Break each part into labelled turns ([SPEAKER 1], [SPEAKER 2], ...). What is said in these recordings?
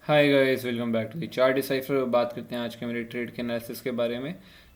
[SPEAKER 1] Hi guys, welcome back to the chart decipher. बात करते हैं आज के मेरे ट्रेड के एनालिसिस के बारे में।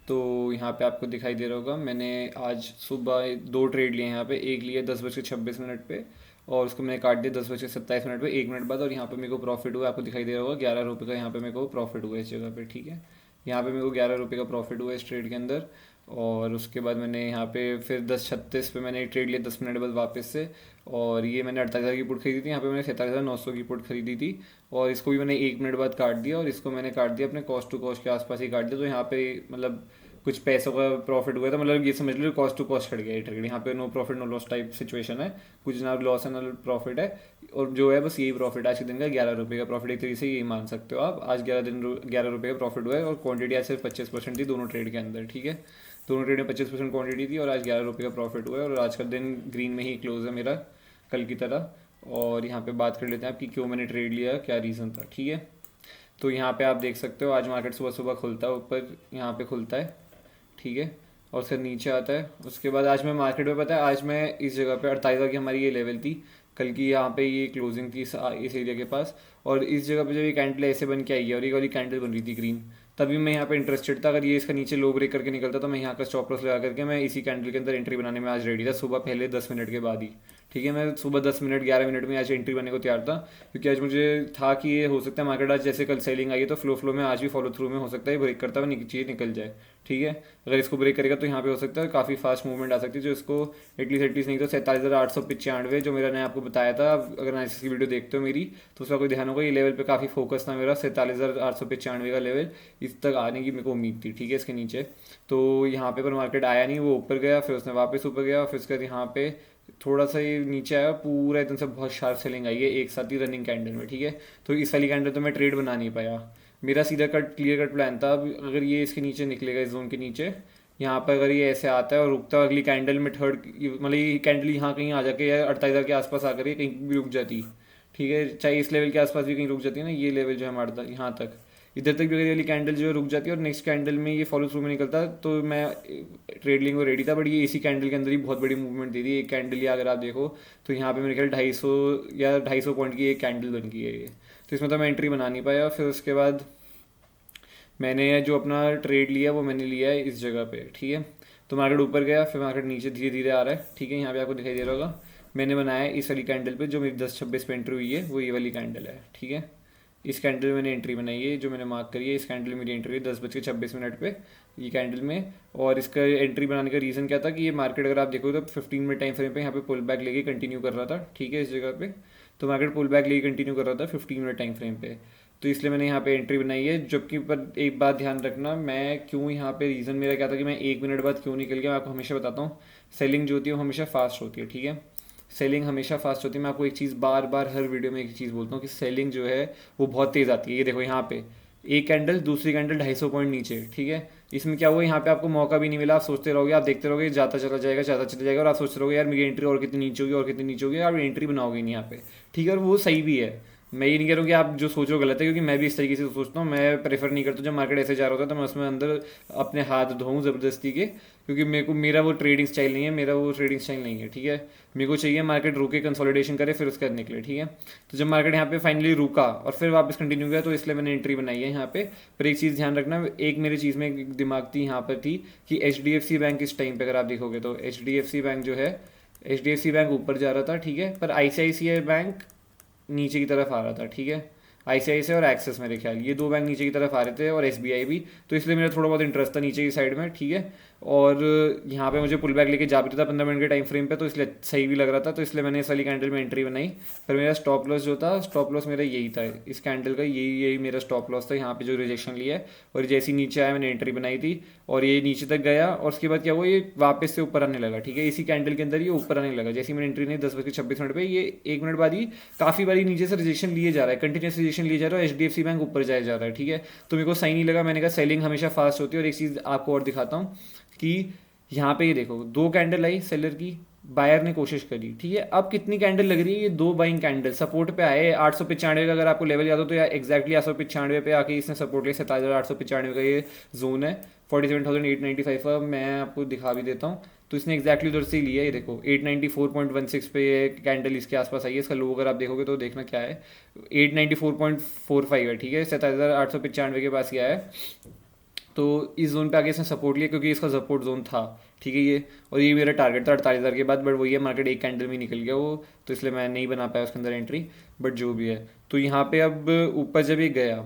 [SPEAKER 1] तो यहाँ पे आपको दिखाई दे रहा होगा, मैंने आज सुबह दो ट्रेड लिए हैं। यहाँ पे एक लिया 10:26 पे और उसको मैंने काट दिया 10:27 पे 1 मिनट बाद, और यहाँ पे मेरे को प्रॉफिट हुआ। आपको दिखाई दे रहा होगा 11 रुपये का यहाँ पे मेरे को प्रॉफिट हुआ इस जगह पे। ठीक है, यहाँ पे मेरे को 11 रुपये का प्रॉफिट हुआ इस ट्रेड के अंदर। और उसके बाद मैंने यहाँ पे फिर 10:36 पे मैंने एक ट्रेड लिया 10 मिनट बाद वापस से। और ये मैंने 48,000 की पुट खरीदी थी, यहाँ पे मैंने 47,900 की पुट खरीदी थी। और इसको भी मैंने 1 मिनट बाद काट दिया, और इसको मैंने काट दिया अपने कॉस्ट टू कॉस्ट के आसपास ही काट दिया। तो यहाँ पे मतलब कुछ पैसों का प्रॉफिट हुआ था, मतलब ये समझ लो कॉस्ट टू कॉस्ट खड़ गया ये ट्रेड। यहाँ पे no profit no loss type situation है, कुछ ना लॉस है ना प्रॉफिट है। और जो है बस यही प्रॉफिट आज के दिन का 11 रुपये का प्रॉफिट, एक तरीके से यही मान सकते हो आप। आज 11 रुपये का प्रॉफिट हुआ है, और क्वांटिटी आज सिर्फ 25% थी दोनों ट्रेड के अंदर। ठीक है, दोनों ट्रेड में 25% क्वांटिटी थी, और आज 11 रुपये का प्रॉफिट हुआ है। और आज का दिन ग्रीन में ही क्लोज है मेरा, कल की तरह। और यहाँ पे बात कर लेते हैं आपकी क्यों मैंने ट्रेड लिया, क्या रीज़न था। ठीक है, तो यहाँ पे आप देख सकते हो आज मार्केट सुबह सुबह खुलता है ऊपर, यहाँ पे खुलता है। ठीक है, और फिर नीचे आता है। उसके बाद आज मैं मार्केट में, पता है आज मैं इस जगह पे 48,000 की हमारी ये लेवल थी कल की, यहाँ पे ये क्लोजिंग थी इस एरिया के पास। और इस जगह पे जब ये कैंडल ऐसे बन के आई है और ये वाली कैंडल बन रही थी ग्रीन, तभी मैं यहाँ पे इंटरेस्टेड था। अगर ये इसका नीचे लो ब्रेक करके निकलता तो मैं यहाँ का स्टॉप लॉस लगा करके मैं इसी कैंडल के अंदर एंट्री बनाने में आज रेडी था, सुबह पहले 10 मिनट के बाद ही। ठीक है, मैं सुबह 10 मिनट 11 मिनट में आज एंट्री बनने को तैयार था, क्योंकि आज मुझे था कि ये हो सकता है मार्केट आज जैसे कल सेलिंग आई है तो फ्लो में आज भी फॉलो थ्रू में हो सकता है ब्रेक करता हुआ नीचे निकल जाए। ठीक है, अगर इसको ब्रेक करेगा तो यहाँ पे हो सकता है काफ़ी फास्ट मूवमेंट आ सकती है, जो इसको एटलीस्ट नहीं तो 47,895 जो मेरा, मैंने आपको बताया था। अगर एनालिसिस की वीडियो देखते हो मेरी तो उसका कोई ध्यान होगा, ये लेवल पे काफ़ी फोकस था मेरा, 47,895 का लेवल। इस तक आने की मेरे को उम्मीद थी। ठीक है, इसके नीचे तो यहाँ पे पर मार्केट आया नहीं, वो ऊपर गया, फिर उसने वापस ऊपर गया, फिर उसके बाद यहाँ पे थोड़ा सा ये नीचे आया, पूरा एकदम से बहुत शार्प सेलिंग आई है एक साथ ही रनिंग कैंडल में। ठीक है, तो इस वाली कैंडल तो मैं ट्रेड बना नहीं पाया। मेरा सीधा कट क्लियर कट प्लान था, अब अगर ये इसके नीचे निकलेगा इस जोन के नीचे, यहाँ पर अगर ये ऐसे आता है और रुकता है अगली कैंडल में थर्ड, मतलब ये कैंडल यहाँ कहीं आ जाके या 48,000 के आसपास आकर ये कहीं भी रुक जाती। ठीक है, चाहे इस लेवल के आसपास भी कहीं रुक जाती है ना, ये लेवल जो है हमारा यहाँ तक, इधर तक भी अगर ये वाली कैंडल जो है रुक जाती है और नेक्स्ट कैंडल में ये फॉलो थ्रू में निकलता है, तो मैं ट्रेड लिंग को रेडी था। बट ये इसी कैंडल के अंदर ही बहुत बड़ी मूवमेंट दे दी। एक कैंडल या अगर आप देखो तो यहाँ पे मेरे ख्याल 250 या 250 पॉइंट की एक कैंडल बन गई है ये। तो इसमें तो मैं एंट्री बना नहीं पाया। फिर उसके बाद मैंने जो अपना ट्रेड लिया वो मैंने लिया है इस जगह पे। ठीक है, तो मार्केट ऊपर गया, फिर मार्केट नीचे धीरे धीरे आ रहा है। ठीक है, यहाँ पे आपको दिखाई दे रहा होगा मैंने बनाया है इस वाली कैंडल पे, जो मेरी 10:26 पे एंट्री हुई है वो ये वाली कैंडल है। ठीक है, इस कैंडल में मैंने एंट्री बनाई है, जो मैंने मार्क करी है, इस कैंडल में मेरी एंट्री है 10:26 पे ये कैंडल में। और इसका एंट्री बनाने का रीज़न क्या था कि ये मार्केट अगर आप देखो तो 15 मिनट टाइम फ्रेम पे यहाँ पे पुल बैक लेके कंटिन्यू कर रहा था। ठीक है, इस जगह पे तो मार्केट पुल बैक लेके कंटिन्यू कर रहा था 15 मिनट टाइम फ्रेम पे। तो इसलिए मैंने यहाँ पे एंट्री बनाई है। जबकि पर एक बात ध्यान रखना, मैं क्यों यहाँ पे रीज़न मेरा क्या था कि मैं 1 मिनट बाद क्यों निकल गया, मैं आपको हमेशा बताता हूँ। सेलिंग जो होती है वो हमेशा फास्ट होती है। ठीक है, सेलिंग हमेशा फास्ट होती है। मैं आपको एक चीज़ बार बार हर वीडियो में एक चीज़ बोलता हूँ कि सेलिंग जो है वो बहुत तेज़ आती है। ये देखो यहाँ पे एक कैंडल, दूसरी कैंडल 250 पॉइंट नीचे। ठीक है, इसमें क्या हुआ, यहाँ पे आपको मौका भी नहीं मिला। आप सोचते रहोगे, आप देखते रहोगे जाता चला जाएगा, जाता चला जाएगा, और आप सोचते रहोगे यार मेरी एंट्री और कितनी नीचे होगी और कितनी नीचे होगी, आप एंट्री बनाओगे नहीं यहाँ पे। ठीक है, और वो सही भी है। मैं ये नहीं कह रहा हूँ कि आप जो सोच रहे हो गलत है, क्योंकि मैं भी इस तरीके से सोचता हूँ। मैं प्रेफर नहीं करता जब मार्केट ऐसे जा रहा होता है तो मैं उसमें अंदर अपने हाथ धोऊं ज़बरदस्ती के, क्योंकि मेरे को मेरा वो ट्रेडिंग स्टाइल नहीं है, मेरा वो ट्रेडिंग स्टाइल नहीं है। ठीक है, मेरे को चाहिए मार्केट रुके, कंसोलिडेशन करे, फिर उसके बाद निकले। ठीक है, तो जब मार्केट यहाँ पे फाइनली रुका और फिर वापस कंटिन्यू किया, तो इसलिए मैंने एंट्री बनाई है यहाँ पे। पर एक चीज़ ध्यान रखना, एक मेरी चीज़ में एक दिमाग थी यहाँ पर थी कि HDFC बैंक इस टाइम पे अगर आप देखोगे तो HDFC बैंक जो है, HDFC बैंक ऊपर जा रहा था। ठीक है, पर ICICI बैंक नीचे की तरफ आ रहा था। ठीक है, ICICI और एक्सिस, मेरे ख्याल ये दो बैंक नीचे की तरफ आ रहे थे, और SBI भी। तो इसलिए मेरा थोड़ा बहुत इंटरेस्ट था नीचे की साइड में। ठीक है, और यहाँ पे मुझे पुल बैक लेके जा भी था 15 मिनट के टाइम फ्रेम पे, तो इसलिए सही भी लग रहा था। तो इसलिए मैंने इस वाली कैंडल में एंट्री बनाई। पर मेरा स्टॉप लॉस जो था, स्टॉप लॉस मेरा यही था, इस कैंडल का यही यही मेरा स्टॉप लॉस था, यहाँ पे जो रिजेक्शन लिया है। और जैसे ही नीचे आया मैंने एंट्री बनाई थी, और ये नीचे तक गया, और उसके बाद क्या हुआ, ये वापस से ऊपर आने लगा। ठीक है, इसी कैंडल के अंदर ये ऊपर आने लगा। जैसे ही मैंने एंट्री नहीं 10:26 पे, ये 1 मिनट बाद ही काफ़ी बारी नीचे से रिजेक्शन लिए जा रहा है, कंटिन्यूस रिजेक्शन लिए जा रहा है, HDFC बैंक ऊपर जाया जा रहा है। ठीक है, तो मेरे को सही नहीं लगा। मैंने कहा सेलिंग हमेशा फास्ट होती है। और एक चीज़ आपको और दिखाता हूँ कि यहाँ पे ये देखो, दो कैंडल आई सेलर की, बायर ने कोशिश करी, ठीक है। अब कितनी कैंडल लग रही है, ये दो बाइंग कैंडल सपोर्ट पे आए 895 का, अगर आपको लेवल याद हो तो यार एग्जैक्टली 895 पे आके इसने सपोर्ट लिया। 27,895 का ये जोन है, 47,895 का मैं आपको दिखा भी देता हूँ। तो इसने एग्जैक्टली उधर से ही लिया, ये देखो 894.16 पे ये कैंडल इसके आसपास आई है। इसका लो अगर आप देखोगे तो देखना क्या है, 894.45 है, ठीक है। 27,895 के पास ही आया है। तो इस जोन पे आगे इसने सपोर्ट लिया क्योंकि इसका सपोर्ट जोन था, ठीक है ये। और ये मेरा टारगेट था 48,000 के बाद, बट वही है मार्केट एक कैंडल में निकल गया वो, तो इसलिए मैं नहीं बना पाया उसके अंदर एंट्री। बट जो भी है, तो यहाँ पे अब ऊपर जब ये गया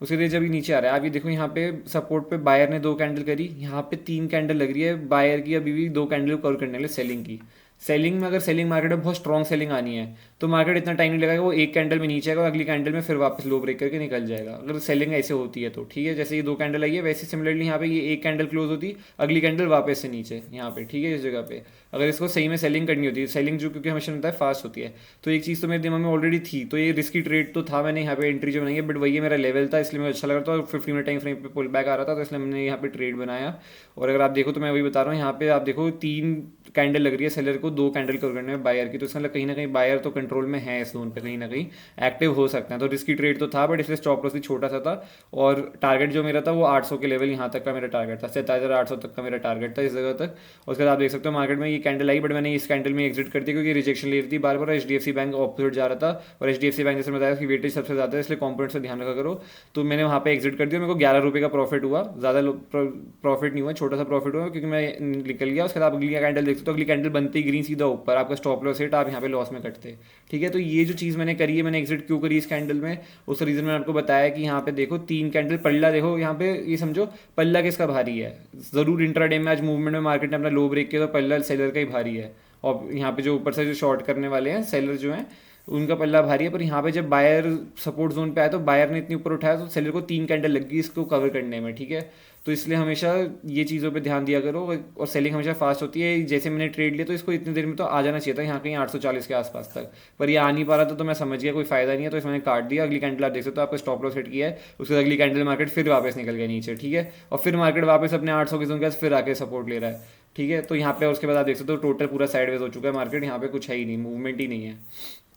[SPEAKER 1] उसके लिए जब ये नीचे आ रहा है, आप ये देखो यहाँ पे सपोर्ट पे बायर ने दो कैंडल करी, यहाँ पे तीन कैंडल लग रही है बायर की, अभी भी दो कैंडल कवर करने के लिए सेलिंग की। सेलिंग में अगर सेलिंग मार्केट में बहुत स्ट्रॉन्ग सेलिंग आनी है तो मार्केट इतना टाइम नहीं लगेगा, वो एक कैंडल में नीचे आएगा और अगली कैंडल में फिर वापस लो ब्रेक करके निकल जाएगा, अगर सेलिंग ऐसे होती है तो, ठीक है। जैसे ये दो कैंडल आई है वैसे सिमिलरली यहाँ पे ये एक कैंडल क्लोज होती, अगली कैंडल वापस से नीचे यहाँ पे, ठीक है। इस जगह पे अगर इसको सही में सेलिंग करनी होती है, सेलिंग जो क्योंकि हमेशा होता है फास्ट होती है, तो एक चीज़ तो मेरे दिमाग में ऑलरेडी थी, तो ये रिस्की ट्रेड तो था, मैंने यहाँ पे एंट्री जो बनाई है, बट वही मेरा लेवल था इसलिए मुझे अच्छा लग रहा था और 50 मिनट टाइम फ्रेम पे पुल बैक आ रहा था, तो इसलिए मैंने यहाँ पे ट्रेड बनाया। और अगर आप देखो तो मैं वही बता रहा हूँ, यहाँ पे आप देखो तीन कैंडल लग रही है सेलर को, दो कैंडल कवर करने में बायर की, तो इसका मतलब कहीं ना कहीं बायर तो कंट्रोल में है इस जोन पे, कहीं ना कहीं एक्टिव हो सकते हैं। तो रिस्की ट्रेड तो था, बट इसलिए स्टॉप लॉस भी छोटा सा था। और टारगेट जो मेरा था वो 800 के लेवल यहाँ तक का मेरा टारगेट था, 27,800 तक का मेरा टारगेट था इस जगह तक। और उसके बाद आप देख सकते हो मार्केट में ये कैंडल आई, बट मैंने इस कैंडल में एग्जिट कर दिया क्योंकि रिजेक्शन ले रही थी बार बार। HDFC बैंक ऑपोजिट जा रहा था और HDFC बैंक जैसे बताया कि वेटेज सबसे ज़्यादा है, इसलिए कॉम्पोनेंट से ध्यान रखा करो। तो मैंने वहाँ पे एग्जिट कर दिया, मेरे को 11 रुपये का प्रॉफिट हुआ, ज़्यादा प्रॉफिट नहीं हुआ, छोटा सा प्रॉफिट हुआ क्योंकि मैं निकल गया। उसके बाद अगली कैंडल देखते तो अगली कैंडल बनती ग्रीन सीधा ऊपर, आपका स्टॉप लॉस हिट, आप यहाँ पे लॉस में कटते, ठीक है। तो ये जो चीज़ मैंने करी है, मैंने एग्जिट क्यों करी इस कैंडल में, उस रीज़न मैंने आपको बताया कि यहाँ पे देखो तीन कैंडल, पल्ला देखो यहाँ पे, ये समझो पल्ला किसका भारी है। ज़रूर इंट्राडे में आज मूवमेंट में मार्केट ने अपना लो ब्रेक किया तो पल्ला सेलर का ही भारी है, और यहाँ पे जो ऊपर से जो शॉर्ट करने वाले हैं सेलर जो हैं उनका पल्ला भारी है। पर यहाँ पे जब बायर सपोर्ट जोन पे आया तो बायर ने इतनी ऊपर उठाया तो सेलर को तीन कैंडल लग गई इसको कवर करने में, ठीक है। तो इसलिए हमेशा ये चीज़ों पे ध्यान दिया करो, और सेलिंग हमेशा फास्ट होती है। जैसे मैंने ट्रेड लिया तो इसको इतनी देर में तो आ जाना चाहिए था यहाँ कहीं 840 के आसपास तक, पर ये आ नहीं पा रहा था, तो मैं समझ गया कोई फायदा नहीं है, तो इसमें मैंने काट दिया। अगली कैंडल आप देख सकते हो, आपको स्टॉप लॉस हिट किया है, उसके बाद अगली कैंडल मार्केट फिर वापस निकल गया नीचे, ठीक है। और फिर मार्केट वापस अपने 800 के जोन के पास फिर आके सपोर्ट ले रहा है, ठीक है। तो यहाँ पे उसके बाद आप देख सकते हो टोटल पूरा साइडवेज हो चुका है मार्केट, यहाँ पे कुछ है ही नहीं, मूवमेंट ही नहीं है।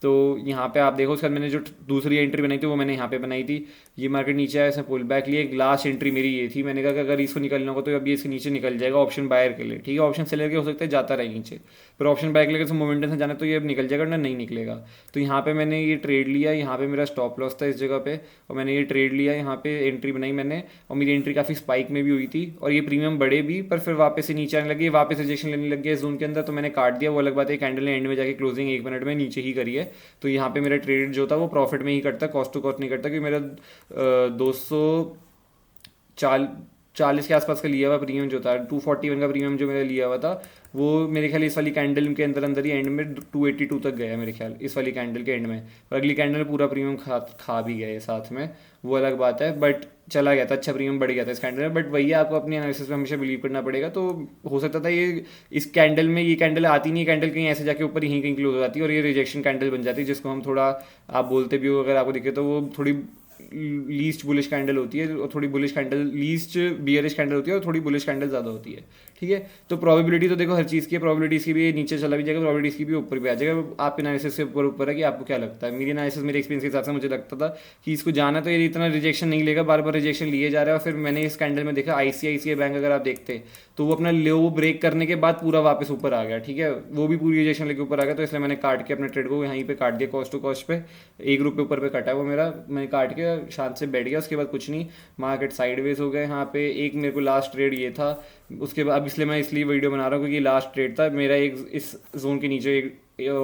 [SPEAKER 1] तो यहाँ पे आप देखो उसके बाद मैंने जो दूसरी एंट्री बनाई थी वो मैंने यहाँ पे बनाई थी। ये मार्केट नीचे आया, इसने पुल बैक लिया, एक लास्ट एंट्री मेरी ये थी, मैंने कहा कि अगर इसको निकलना होगा तो अब ये इसके नीचे निकल जाएगा ऑप्शन बायर के लिए, ठीक है। ऑप्शन सेलर के हो सकता है जाता रहे नीचे, पर ऑप्शन बायर के लिए मोमेंटम से जाना तो ये अब निकल जाएगा ना, नहीं निकलेगा। तो यहाँ पे मैंने ये ट्रेड लिया, यहाँ पे मेरा स्टॉप लॉस था इस जगह पे, और मैंने ये ट्रेड लिया, यहाँ पे एंट्री बनाई मैंने, और मेरी एंट्री काफ़ी स्पाइक में भी हुई थी और ये प्रीमियम बढ़े भी, पर फिर वापस से नीचे आने लगे, वापस रिजेक्शन लेने लग गया इस जोन के अंदर, तो मैंने काट दिया। वो अलग बात है, कैंडल ने एंड में जाके क्लोजिंग 1 मिनट में नीचे ही करी है, तो यहाँ पे मेरा ट्रेड जो था वो प्रॉफिट में ही करता, कॉस्ट टू कॉस्ट नहीं करता, क्योंकि मेरा 240 के आसपास का लिया हुआ प्रीमियम जो था, 241 का प्रीमियम जो मेरा लिया हुआ था, वो मेरे ख्याल इस वाली कैंडल के अंदर अंदर ही एंड में 282 तक गया मेरे ख्याल, इस वाली कैंडल के एंड में। और अगली कैंडल पूरा प्रीमियम खा भी गया है साथ में, वो अलग बात है, बट चला गया था, अच्छा प्रीमियम बढ़ गया था इस कैंडल में। बट वही आपको अपनी एनालिसिस में हमेशा बिलीव करना पड़ेगा। तो हो सकता था ये इस कैंडल में ये कैंडल आती नहीं, कैंडल कहीं ऐसे जाके ऊपर यहीं कहीं क्लोज हो जाती है और ये रिजेक्शन कैंडल बन जाती है, जिसको हम थोड़ा, आप बोलते भी हो अगर आपको दिखे तो, वो थोड़ी लीस्ट बुलिश कैंडल होती है और थोड़ी bullish candle, least bearish candle होती है और थोड़ी बुलिश कैंडल ज़्यादा होती है, ठीक है। तो प्रोबेबिलिटी तो देखो हर चीज़ की है, प्रोबेबिलिटी इसकी भी नीचे चला भी जाएगा, प्रोबेबिलिटी इसकी भी ऊपर भी आ जाएगा, आप एनालिसिस से ऊपर है कि आपको क्या लगता है। मेरी एनालिसिस मेरे एक्सपीरियंस के हिसाब से मुझे लगता था कि इसको जाना तो ये इतना रिजेक्शन नहीं लेगा, बार बार रिजेक्शन लिए जा रहा है। और फिर मैंने इस कैंडल में देखा ICICI बैंक अगर आप देखते तो वो अपना लो ब्रेक करने के बाद पूरा वापस ऊपर आ गया, ठीक है, वो भी पूरी रिजेक्शन लेके ऊपर आ गया। तो इसलिए मैंने काट के अपने ट्रेड को यहीं पे काट दिया, कॉस्ट टू कॉस्ट पे 1 रुपये ऊपर पे कटा है वो मेरा, मैंने काट के शांत से बैठ गया। उसके बाद कुछ नहीं, मार्केट साइडवेज हो गए यहाँ पे। एक मेरे को लास्ट ट्रेड ये था, उसके बाद अब इसलिए मैं वीडियो बना रहा हूँ क्योंकि लास्ट ट्रेड था मेरा एक इस जोन के नीचे, एक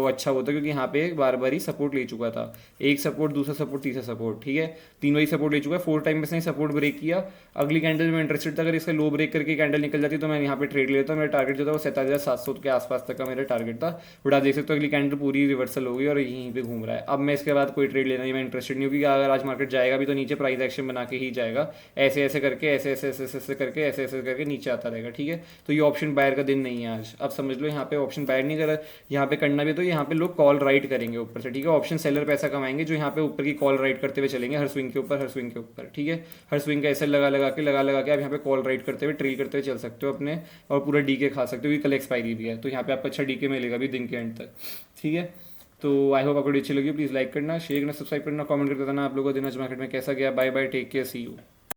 [SPEAKER 1] अच्छा होता क्योंकि यहाँ पे बार बार ही सपोर्ट ले चुका था, एक सपोर्ट, दूसरा सपोर्ट, तीसरा सपोर्ट, ठीक है, 3 बार सपोर्ट ले चुका है, 4 टाइम इसने सपोर्ट ब्रेक किया। अगली कैंडल में इंटरेस्टेड था, अगर इसका लो ब्रेक करके कैंडल निकल जाती तो मैं यहाँ पे ट्रेड लेता। मेरा टारगेट जो था वो 27,700 के आसपास तक का मेरा टारगेट था, बट आप देख सकते हो अगली कैंडल पूरी रिवर्सल हो गई और यहीं पे घूम रहा है। अब मैं इसके बाद कोई ट्रेड लेना ही मैं इंटरेस्टेड नहीं हूँ, क्योंकि अगर आज मार्केट जाएगा भी तो नीचे प्राइस एक्शन बना के ही जाएगा, ऐसे ऐसे करके, ऐसे ऐसे ऐसे ऐसे करके, ऐसे ऐसे करके नीचे आता रहेगा, ठीक है। तो ये ऑप्शन बायर का दिन नहीं है आज, अब समझ लो यहाँ पे ऑप्शन बायर नहीं करा, यहाँ पे करने करना भी है तो यहाँ पे लोग कॉल राइट करेंगे ऊपर से, ठीक है। ऑप्शन सेलर पैसा कमाएंगे जो यहाँ पे ऊपर की कॉल राइट करते हुए चलेंगे हर स्विंग के ऊपर, हर स्विंग के ऊपर, ठीक है। हर स्विंग का ऐसे लगा के आप यहाँ पे कॉल राइट करते हुए ट्रेल करते हुए चल सकते हो अपने, और पूरा डीके खा सकते हो, क्योंकि कल एक्सपायरी भी है तो यहाँ पे आपको अच्छा डीके मिलेगा भी दिन के एंड तक, ठीक है। तो आई होप आपको वीडियो अच्छी लगी, प्लीज़ लाइक करना, शेयर करना, सब्सक्राइब करना, कमेंट करके बताना आप लोगों को दिन आज मार्केट में कैसा गया। Bye bye, take care, see you.